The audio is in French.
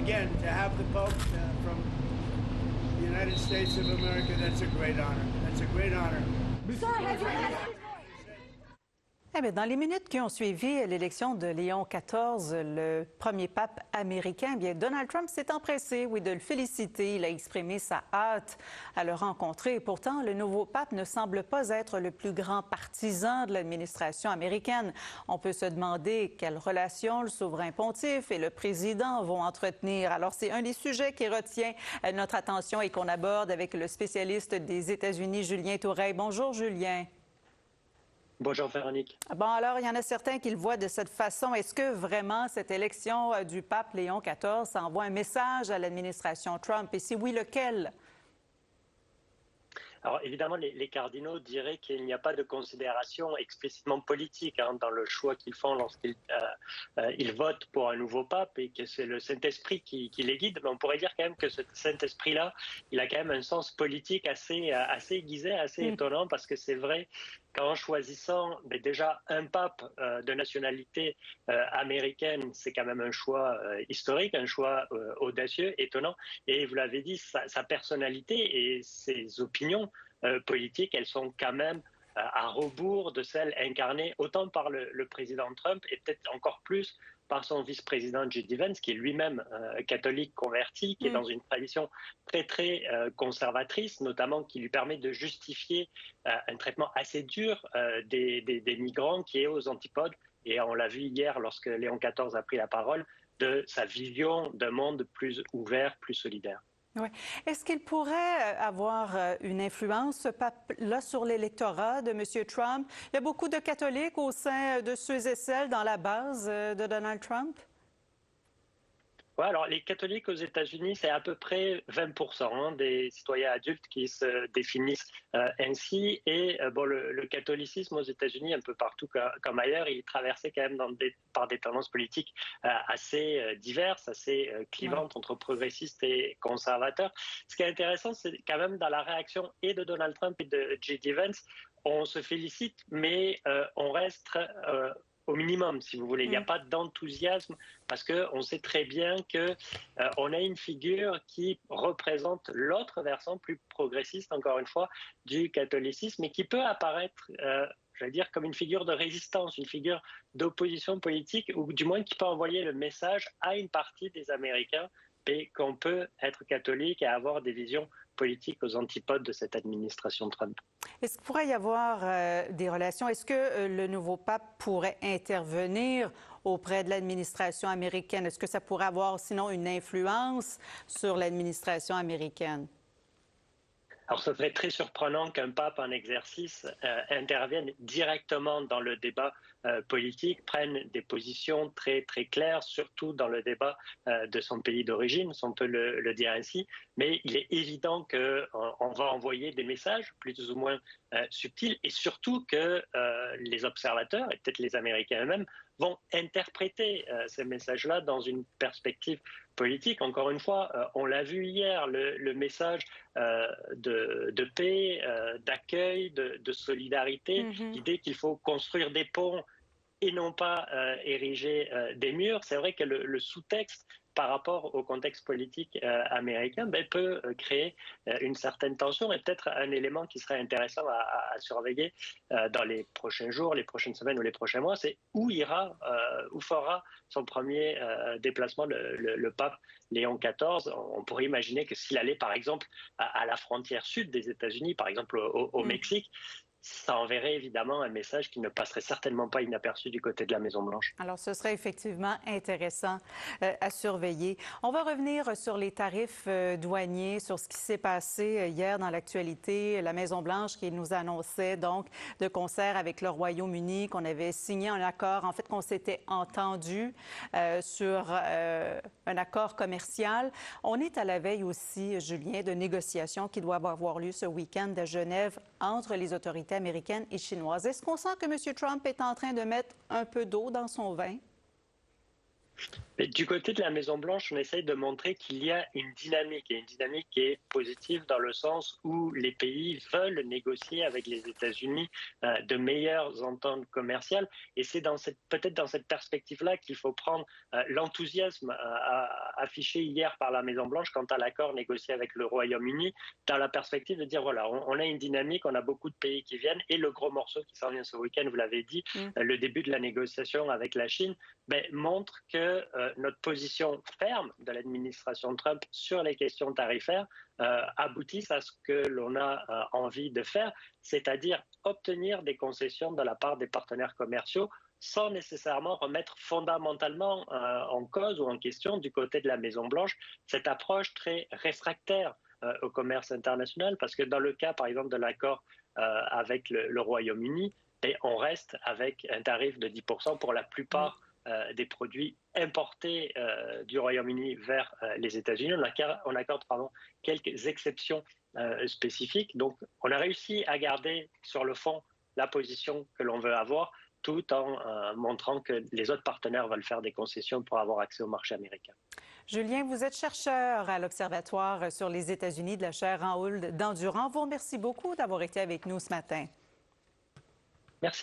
again, to have the Pope from the United States of America, that's a great honor. That's a great honor. Eh bien, dans les minutes qui ont suivi l'élection de Léon XIV, le premier pape américain, eh bien, Donald Trump s'est empressé, oui, de le féliciter. Il a exprimé sa hâte à le rencontrer. Pourtant, le nouveau pape ne semble pas être le plus grand partisan de l'administration américaine. On peut se demander quelle relation le souverain pontife et le président vont entretenir. Alors, c'est un des sujets qui retient notre attention et qu'on aborde avec le spécialiste des États-Unis, Julien Toureille. Bonjour, Julien. Bonjour Véronique. Bon, alors, il y en a certains qui le voient de cette façon. Est-ce que vraiment cette élection du pape Léon XIV envoie un message à l'administration Trump? Et si oui, lequel? Alors évidemment, les cardinaux diraient qu'il n'y a pas de considération explicitement politique dans le choix qu'ils font lorsqu'ils ils votent pour un nouveau pape et que c'est le Saint-Esprit qui les guide. Mais on pourrait dire quand même que ce Saint-Esprit-là, il a quand même un sens politique assez aiguisé, assez étonnant, parce que c'est vrai qu'en choisissant déjà un pape de nationalité américaine, c'est quand même un choix historique, un choix audacieux, étonnant. Et vous l'avez dit, sa personnalité et ses opinions politiques, elles sont quand même à rebours de celles incarnées autant par le président Trump et peut-être encore plus par son vice-président J.D. Vance, qui est lui-même catholique converti, qui est dans une tradition très conservatrice, notamment qui lui permet de justifier un traitement assez dur des migrants qui est aux antipodes. Et on l'a vu hier lorsque Léon XIV a pris la parole, de sa vision d'un monde plus ouvert, plus solidaire. Oui. Est-ce qu'il pourrait avoir une influence, ce pape-là, sur l'électorat de M. Trump? Il y a beaucoup de catholiques au sein de ceux et celles dans la base de Donald Trump? Ouais, alors les catholiques aux États-Unis, c'est à peu près 20% des citoyens adultes qui se définissent ainsi. Et le catholicisme aux États-Unis, un peu partout comme ailleurs, il est traversé quand même par des tendances politiques assez diverses, assez clivantes entre progressistes et conservateurs. Ce qui est intéressant, c'est quand même dans la réaction et de Donald Trump et de J.D. Vance, on se félicite, mais on reste au minimum, si vous voulez. Il n'y a pas d'enthousiasme parce qu'on sait très bien qu'on a une figure qui représente l'autre versant plus progressiste, encore une fois, du catholicisme et qui peut apparaître, j'allais dire, comme une figure de résistance, une figure d'opposition politique, ou du moins qui peut envoyer le message à une partie des Américains et qu'on peut être catholique et avoir des visions politiques aux antipodes de cette administration Trump. Est-ce qu'il pourrait y avoir des relations? Est-ce que le nouveau pape pourrait intervenir auprès de l'administration américaine? Est-ce que ça pourrait avoir sinon une influence sur l'administration américaine? Alors, ce serait très surprenant qu'un pape en exercice intervienne directement dans le débat politique, prenne des positions très claires, surtout dans le débat de son pays d'origine, si on peut le dire ainsi. Mais il est évident qu'on va envoyer des messages plus ou moins subtils, et surtout que les observateurs, et peut-être les Américains eux-mêmes, vont interpréter ces messages-là dans une perspective politique. Encore une fois, on l'a vu hier, le message de paix, d'accueil, de solidarité, l'idée qu'il faut construire des ponts et non pas ériger des murs. C'est vrai que le sous-texte par rapport au contexte politique américain peut créer une certaine tension, et peut-être un élément qui serait intéressant à surveiller dans les prochains jours, les prochaines semaines ou les prochains mois, c'est où fera son premier déplacement le pape Léon XIV. On pourrait imaginer que s'il allait par exemple à la frontière sud des États-Unis, par exemple au Mexique, ça enverrait évidemment un message qui ne passerait certainement pas inaperçu du côté de la Maison-Blanche. Alors, ce serait effectivement intéressant à surveiller. On va revenir sur les tarifs douaniers, sur ce qui s'est passé hier dans l'actualité. La Maison-Blanche qui nous annonçait donc de concert avec le Royaume-Uni qu'on avait signé un accord, en fait qu'on s'était entendu sur un accord commercial. On est à la veille aussi, Julien, de négociations qui doivent avoir lieu ce week-end à Genève entre les autorités américaines et chinoises. Est-ce qu'on sent que M. Trump est en train de mettre un peu d'eau dans son vin? Mais du côté de la Maison-Blanche, on essaye de montrer qu'il y a une dynamique, et une dynamique qui est positive dans le sens où les pays veulent négocier avec les États-Unis de meilleures ententes commerciales. Et c'est peut-être dans cette perspective-là qu'il faut prendre l'enthousiasme affiché hier par la Maison-Blanche quant à l'accord négocié avec le Royaume-Uni, dans la perspective de dire, voilà, on a une dynamique, on a beaucoup de pays qui viennent, et le gros morceau qui s'en vient ce week-end, vous l'avez dit, le début de la négociation avec la Chine, montre que notre position ferme de l'administration Trump sur les questions tarifaires aboutisse à ce que l'on a envie de faire, c'est-à-dire obtenir des concessions de la part des partenaires commerciaux sans nécessairement remettre fondamentalement en cause ou en question du côté de la Maison-Blanche cette approche très réfractaire au commerce international, parce que dans le cas, par exemple, de l'accord avec le Royaume-Uni, on reste avec un tarif de 10% pour la plupart des produits importés du Royaume-Uni vers les États-Unis. On accorde quelques exceptions spécifiques. Donc, on a réussi à garder sur le fond la position que l'on veut avoir, tout en montrant que les autres partenaires veulent faire des concessions pour avoir accès au marché américain. Julien, vous êtes chercheur à l'Observatoire sur les États-Unis de la chaire Raoul Dandurand. Vous remercie beaucoup d'avoir été avec nous ce matin. Merci.